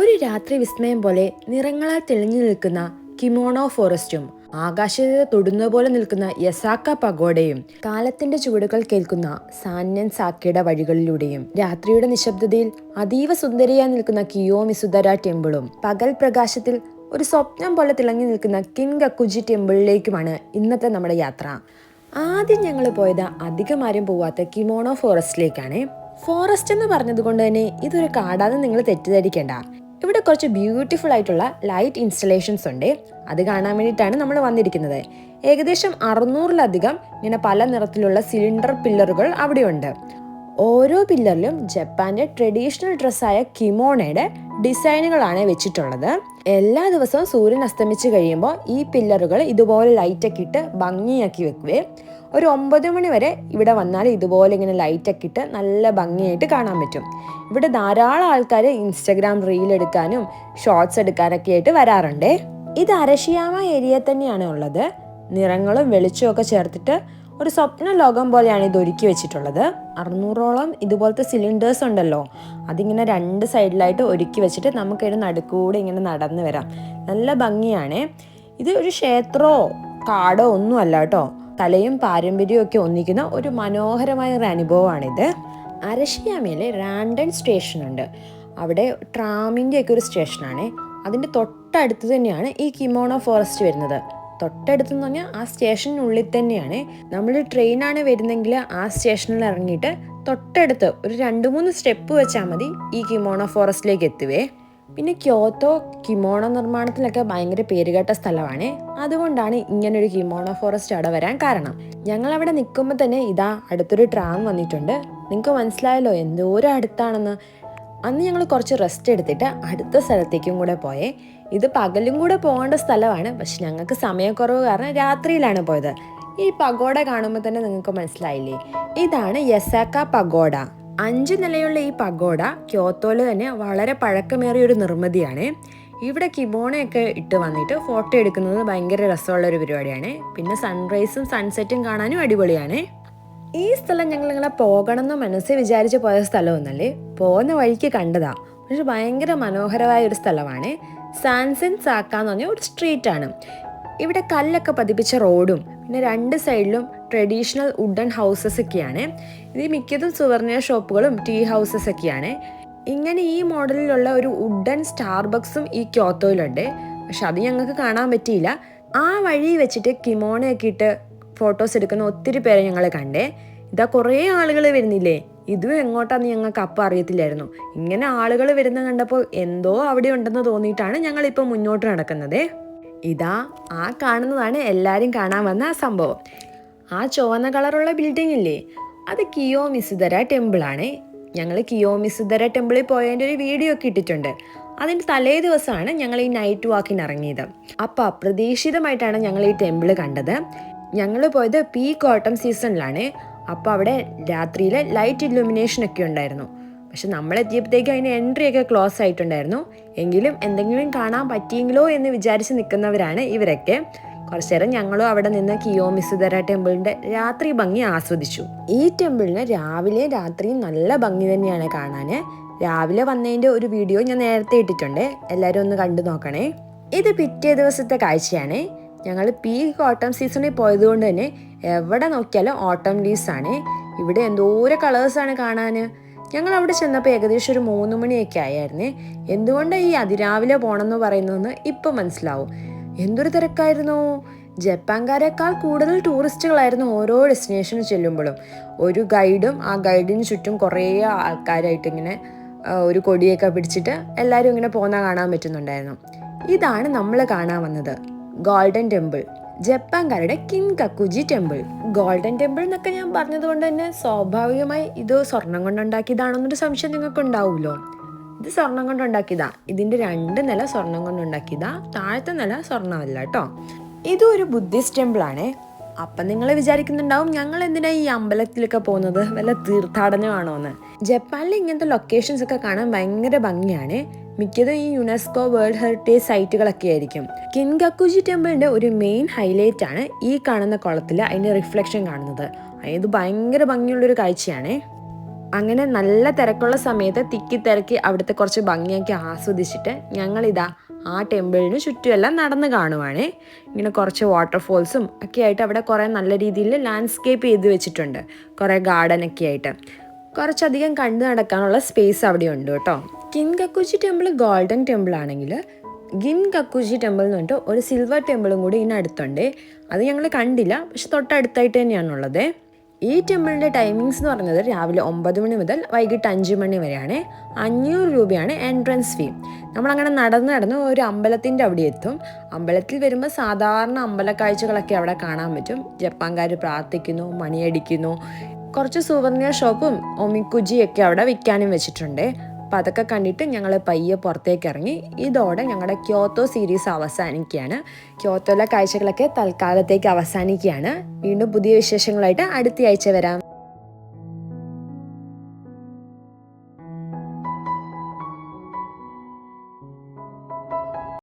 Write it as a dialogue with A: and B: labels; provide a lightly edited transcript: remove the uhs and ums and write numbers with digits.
A: ഒരു രാത്രി വിസ്മയം പോലെ നിറങ്ങളാൽ തെളിഞ്ഞു നിൽക്കുന്ന കിമോണോ ഫോറസ്റ്റും ആകാശത്തെ തൊടുന്ന പോലെ നിൽക്കുന്ന യസാക്ക പഗോഡയും കാലത്തിന്റെ ചുവടുകൾ കേൾക്കുന്ന സാന്യൻ സാക്കയുടെ വഴികളിലൂടെയും രാത്രിയുടെ നിശബ്ദതയിൽ അതീവ സുന്ദരിയായി നിൽക്കുന്ന കിയോമിസുദര ടെമ്പിളും പകൽ പ്രകാശത്തിൽ ഒരു സ്വപ്നം പോലെ തിളങ്ങി നിൽക്കുന്ന കിൻഗക്കുജി ടെമ്പിളിലേക്കുമാണ് ഇന്നത്തെ നമ്മുടെ യാത്ര. ആദ്യം ഞങ്ങൾ പോയത് അധികം ആരും പോവാത്ത കിമോണോ ഫോറസ്റ്റിലേക്കാണ്. ഫോറസ്റ്റ് എന്ന് പറഞ്ഞതുകൊണ്ട് തന്നെ ഇതൊരു കാടാന്ന് നിങ്ങൾ തെറ്റിദ്ധരിക്കേണ്ട. ഇവിടെ കുറച്ച് ബ്യൂട്ടിഫുൾ ആയിട്ടുള്ള ലൈറ്റ് ഇൻസ്റ്റലേഷൻസ് ഉണ്ട്. അത് കാണാൻ വേണ്ടിയിട്ടാണ് നമ്മൾ വന്നിരിക്കുന്നത്. ഏകദേശം 600-ലധികം ഇങ്ങനെ പല നിറത്തിലുള്ള സിലിണ്ടർ പില്ലറുകൾ അവിടെയുണ്ട്. ഓരോ പില്ലറിലും ജപ്പാന്റെ ട്രഡീഷണൽ ഡ്രസ്സായ കിമോണയുടെ ഡിസൈനുകളാണ് വെച്ചിട്ടുള്ളത്. എല്ലാ ദിവസവും സൂര്യൻ അസ്തമിച്ച് കഴിയുമ്പോൾ ഈ പില്ലറുകൾ ഇതുപോലെ ലൈറ്റൊക്കെ ഇട്ട് ഭംഗിയാക്കി വെക്കുവേ. ഒരു 9 മണി വരെ ഇവിടെ വന്നാൽ ഇതുപോലെ ഇങ്ങനെ ലൈറ്റൊക്കെ ഇട്ട് നല്ല ഭംഗിയായിട്ട് കാണാൻ പറ്റും. ഇവിടെ ധാരാളം ആൾക്കാർ ഇൻസ്റ്റഗ്രാം റീൽ എടുക്കാനും ഷോർട്സ് എടുക്കാനൊക്കെ ആയിട്ട് വരാറുണ്ട്. ഇത് അരഷിയാമ ഏരിയ തന്നെയാണ് ഉള്ളത്. നിറങ്ങളും വെളിച്ചവും ഒക്കെ ചേർത്തിട്ട് ഒരു സ്വപ്ന ലോകം പോലെയാണ് ഇത് ഒരുക്കി വെച്ചിട്ടുള്ളത്. 600ഓളം ഇതുപോലത്തെ സിലിണ്ടേഴ്സ് ഉണ്ടല്ലോ, അതിങ്ങനെ 2 സൈഡിലായിട്ട് ഒരുക്കി വെച്ചിട്ട് നമുക്കൊരു നടുക്കൂടെ ഇങ്ങനെ നടന്നു വരാം. നല്ല ഭംഗിയാണ്. ഇത് ഒരു ക്ഷേത്രമോ കാടോ ഒന്നും അല്ല കേട്ടോ. കലയും പാരമ്പര്യവും ഒക്കെ ഒന്നിക്കുന്ന ഒരു മനോഹരമായ ഒരു അനുഭവമാണിത്. അരഷിയാമയിലെ റാൻഡൻ സ്റ്റേഷൻ ഉണ്ട്. അവിടെ ട്രാമിൻ്റെ ഒക്കെ ഒരു സ്റ്റേഷനാണ്. അതിൻ്റെ തൊട്ടടുത്ത് തന്നെയാണ് ഈ കിമോണോ ഫോറസ്റ്റ് വരുന്നത്. തൊട്ടടുത്തെന്ന് പറഞ്ഞാൽ ആ സ്റ്റേഷനുള്ളിൽ തന്നെയാണ്. നമ്മൾ ട്രെയിനാണ് വരുന്നെങ്കിൽ ആ സ്റ്റേഷനിൽ ഇറങ്ങിയിട്ട് തൊട്ടടുത്ത് ഒരു 2-3 സ്റ്റെപ്പ് വെച്ചാൽ മതി ഈ കിമോണോ ഫോറസ്റ്റിലേക്ക് എത്തുവേ. പിന്നെ ക്യോട്ടോ കിമോണോ നിർമ്മാണത്തിലൊക്കെ ഭയങ്കര പേരുകേട്ട സ്ഥലമാണ്. അതുകൊണ്ടാണ് ഇങ്ങനൊരു കിമോണോ ഫോറസ്റ്റ് അവിടെ വരാൻ കാരണം. ഞങ്ങൾ അവിടെ നിൽക്കുമ്പോൾ തന്നെ ഇതാ അടുത്തൊരു ട്രാം വന്നിട്ടുണ്ട്. നിങ്ങൾക്ക് മനസ്സിലായല്ലോ എന്തോരം അടുത്താണെന്ന്. അന്ന് ഞങ്ങൾ കുറച്ച് റെസ്റ്റ് എടുത്തിട്ട് അടുത്ത സ്ഥലത്തേക്കും കൂടെ പോയേ. ഇത് പകലും കൂടെ പോകേണ്ട സ്ഥലമാണ്, പക്ഷെ ഞങ്ങൾക്ക് സമയക്കുറവ് കാരണം രാത്രിയിലാണ് പോയത്. ഈ പഗോഡ കാണുമ്പോൾ തന്നെ നിങ്ങൾക്ക് മനസ്സിലായില്ലേ, ഇതാണ് യസാക്ക പഗോഡ. 5 നിലയുള്ള ഈ പഗോഡ ക്യോത്തോയിൽ തന്നെ വളരെ പഴക്കമേറിയ ഒരു നിർമ്മിതിയാണ്. ഇവിടെ കിമോണയൊക്കെ ഇട്ട് വന്നിട്ട് ഫോട്ടോ എടുക്കുന്നത് ഭയങ്കര രസമുള്ളൊരു പരിപാടിയാണ്. പിന്നെ സൺറൈസും സൺസെറ്റും കാണാനും അടിപൊളിയാണ്. ഈ സ്ഥലം ഞങ്ങളിങ്ങനെ പോകണമെന്ന് മനസ്സിൽ വിചാരിച്ച് പോയ സ്ഥലമൊന്നല്ലേ, പോകുന്ന വഴിക്ക് കണ്ടതാ. പക്ഷെ ഭയങ്കര മനോഹരമായ ഒരു സ്ഥലമാണ്. സാൻസെൻ സാക്ക എന്ന് പറഞ്ഞ ഒരു സ്ട്രീറ്റാണ്. ഇവിടെ കല്ലൊക്കെ പതിപ്പിച്ച റോഡും പിന്നെ 2 സൈഡിലും ട്രഡീഷണൽ വുഡൻ ഹൗസസ് ഒക്കെയാണ്. ഇത് മിക്കതും സുവർണ ഷോപ്പുകളും ടീ ഹൗസസ് ഒക്കെയാണ്. ഇങ്ങനെ ഈ മോഡലിലുള്ള ഒരു വുഡൻ സ്റ്റാർബക്സും ഈ ക്യോത്തോയിലുണ്ട്. പക്ഷെ അത് ഞങ്ങൾക്ക് കാണാൻ പറ്റിയില്ല. ആ വഴി വെച്ചിട്ട് കിമോണയൊക്കെ ഇട്ട് ഫോട്ടോസ് എടുക്കുന്ന ഒത്തിരി പേരെ ഞങ്ങൾ കണ്ടേ. ഇതാ കുറേ ആളുകൾ വരുന്നില്ലേ, ഇതും എങ്ങോട്ടാന്ന് ഞങ്ങൾക്ക് അപ്പം അറിയത്തില്ലായിരുന്നു. ഇങ്ങനെ ആളുകൾ വരുന്ന കണ്ടപ്പോൾ എന്തോ അവിടെ ഉണ്ടെന്ന് തോന്നിയിട്ടാണ് ഞങ്ങളിപ്പോൾ മുന്നോട്ട് നടക്കുന്നത്. ഇതാ ആ കാണുന്നതാണ് എല്ലാവരും കാണാൻ വന്ന ആ സംഭവം. ആ ചുവന്ന കളറുള്ള ബിൽഡിംഗ് ഇല്ലേ, അത് കിയോമിസുദര ടെമ്പിളാണ്. ഞങ്ങൾ കിയോമിസുദര ടെമ്പിളിൽ പോയതിൻ്റെ ഒരു വീഡിയോ ഒക്കെ ഇട്ടിട്ടുണ്ട്. അതിൻ്റെ തലേ ദിവസമാണ് ഞങ്ങൾ ഈ നൈറ്റ് വാക്കിന് ഇറങ്ങിയത്. അപ്പോൾ അപ്രതീക്ഷിതമായിട്ടാണ് ഞങ്ങൾ ഈ ടെമ്പിൾ കണ്ടത്. ഞങ്ങൾ പോയത് പീക്ക് ഓട്ടം സീസണിലാണ്. അപ്പോൾ അവിടെ രാത്രിയിൽ ലൈറ്റ് ഇല്ലുമിനേഷൻ ഒക്കെ ഉണ്ടായിരുന്നു. പക്ഷെ നമ്മളെത്തിയപ്പോഴത്തേക്ക് അതിന് എൻട്രി ഒക്കെ ക്ലോസ് ആയിട്ടുണ്ടായിരുന്നു. എങ്കിലും എന്തെങ്കിലും കാണാൻ പറ്റിയെങ്കിലോ എന്ന് വിചാരിച്ച് നിൽക്കുന്നവരാണ് ഇവരൊക്കെ. കുറച്ചു നേരം ഞങ്ങളും അവിടെ നിന്ന് കിയോമിസുദര ടെമ്പിളിൻ്റെ രാത്രി ഭംഗി ആസ്വദിച്ചു. ഈ ടെമ്പിളിന് രാവിലെയും രാത്രിയും നല്ല ഭംഗി തന്നെയാണ് കാണാൻ. രാവിലെ വന്നതിൻ്റെ ഒരു വീഡിയോ ഞാൻ നേരത്തെ ഇട്ടിട്ടുണ്ട്, എല്ലാവരും ഒന്ന് കണ്ടു നോക്കണേ. ഇത് പിറ്റേ ദിവസത്തെ കാഴ്ചയാണ്. ഞങ്ങൾ പീക്ക് ഓട്ടം സീസണിൽ പോയതുകൊണ്ട് തന്നെ എവിടെ നോക്കിയാലും ഓട്ടം ലീവ്സ് ആണ്. ഇവിടെ എന്തോരം കളേഴ്സാണ് കാണാൻ. ഞങ്ങൾ അവിടെ ചെന്നപ്പോൾ ഏകദേശം ഒരു 3 മണിയൊക്കെ ആയായിരുന്നേ. എന്തുകൊണ്ടാണ് ഈ അതിരാവിലെ പോകണമെന്ന് പറയുന്നതെന്ന് ഇപ്പം മനസ്സിലാവും. എന്തൊരു തിരക്കായിരുന്നു. ജപ്പാൻകാരെക്കാൾ കൂടുതൽ ടൂറിസ്റ്റുകളായിരുന്നു ഓരോ ഡെസ്റ്റിനേഷനിൽ ചെല്ലുമ്പോഴും. ഒരു ഗൈഡും ആ ഗൈഡിന് ചുറ്റും കുറേ ആൾക്കാരായിട്ട് ഇങ്ങനെ ഒരു കൊടിയൊക്കെ പിടിച്ചിട്ട് എല്ലാവരും ഇങ്ങനെ പോകുന്ന കാണാൻ പറ്റുന്നുണ്ടായിരുന്നു. ഇതാണ് നമ്മൾ കാണാൻ വന്നത് ഗോൾഡൻ ടെമ്പിൾ, ജപ്പാൻകാരുടെ കിൻഗക്കുജി ടെമ്പിൾ. ഗോൾഡൻ ടെമ്പിൾ എന്നൊക്കെ ഞാൻ പറഞ്ഞതുകൊണ്ട് തന്നെ സ്വാഭാവികമായി ഇത് സ്വർണം കൊണ്ടുണ്ടാക്കിയതാണെന്നൊരു സംശയം നിങ്ങൾക്ക് ഉണ്ടാവുമല്ലോ. ഇത് സ്വർണം കൊണ്ടുണ്ടാക്കിയതാ. ഇതിൻ്റെ 2 നില സ്വർണം കൊണ്ടുണ്ടാക്കിയതാ. താഴത്തെ നില സ്വർണ്ണമല്ല കേട്ടോ. ഇതും ഒരു ബുദ്ധിസ്റ്റ് ടെമ്പിളാണ്. അപ്പം നിങ്ങൾ വിചാരിക്കുന്നുണ്ടാവും ഞങ്ങൾ എന്തിനാ ഈ അമ്പലത്തിലൊക്കെ പോകുന്നത്, വല്ല തീർത്ഥാടനമാണോ എന്ന്. ജപ്പാനിൽ ഇങ്ങനത്തെ ലൊക്കേഷൻസ് ഒക്കെ കാണാൻ ഭയങ്കര ഭംഗിയാണ്. മിക്കതും ഈ യുനെസ്കോ വേൾഡ് ഹെറിറ്റേജ് സൈറ്റുകളൊക്കെ ആയിരിക്കും. കിൻഗക്കുജി ടെമ്പിളിൻ്റെ ഒരു മെയിൻ ഹൈലൈറ്റ് ആണ് ഈ കാണുന്ന കുളത്തിൽ അതിൻ്റെ റിഫ്ലക്ഷൻ കാണുന്നത്. ഇത് ഭയങ്കര ഭംഗിയുള്ളൊരു കാഴ്ചയാണ്. അങ്ങനെ നല്ല തിരക്കുള്ള സമയത്ത് തിക്കി തിരക്കി അവിടുത്തെ കുറച്ച് ഭംഗിയൊക്കെ ആസ്വദിച്ചിട്ട് ഞങ്ങളിതാ ആ ടെമ്പിളിന് ചുറ്റുമെല്ലാം നടന്ന് കാണുവാണേ. ഇങ്ങനെ കുറച്ച് വാട്ടർഫോൾസും ഒക്കെ ആയിട്ട് അവിടെ കുറേ നല്ല രീതിയിൽ ലാൻഡ്സ്കേപ്പ് ചെയ്ത് വെച്ചിട്ടുണ്ട്. കുറേ ഗാർഡനൊക്കെ ആയിട്ട് കുറച്ചധികം കണ്ടു നടക്കാനുള്ള സ്പേസ് അവിടെ ഉണ്ട് കേട്ടോ. കിൻകക്കുജി ടെമ്പിൾ ഗോൾഡൻ ടെമ്പിൾ ആണെങ്കിൽ ഗിൻകക്കുജി ടെമ്പിൾ എന്ന് പറഞ്ഞിട്ട് ഒരു സിൽവർ ടെമ്പിളും കൂടി ഇതിനടുത്തുണ്ട്. അത് ഞങ്ങൾ കണ്ടില്ല, പക്ഷെ തൊട്ടടുത്തായിട്ട് തന്നെയാണുള്ളത്. ഈ ടെമ്പിളിൻ്റെ ടൈമിങ്സ് എന്ന് പറയുന്നത് രാവിലെ 9 മണി മുതൽ വൈകിട്ട് 5 മണി വരെയാണ്. 500 രൂപയാണ് എൻട്രൻസ് ഫീ. നമ്മളങ്ങനെ നടന്ന് ഒരു അമ്പലത്തിൻ്റെ അവിടെ എത്തും. അമ്പലത്തിൽ വരുമ്പോൾ സാധാരണ അമ്പലക്കാഴ്ചകളൊക്കെ അവിടെ കാണാൻ പറ്റും. ജപ്പാൻകാർ പ്രാർത്ഥിക്കുന്നു, മണിയടിക്കുന്നു, കുറച്ച് സുവർണിയർ ഷോപ്പും ഒമിക്കുജിയൊക്കെ അവിടെ വിൽക്കാനും വെച്ചിട്ടുണ്ട്. അപ്പോൾ അതൊക്കെ കണ്ടിട്ട് ഞങ്ങൾ പയ്യെ പുറത്തേക്ക് ഇറങ്ങി. ഇതോടെ ഞങ്ങളുടെ ക്യോട്ടോ സീരീസ് അവസാനിക്കുകയാണ്. ക്യോത്തോയിലെ കാഴ്ചകളൊക്കെ തൽക്കാലത്തേക്ക് അവസാനിക്കുകയാണ്. വീണ്ടും പുതിയ വിശേഷങ്ങളായിട്ട് അടുത്ത ആഴ്ച വരാം.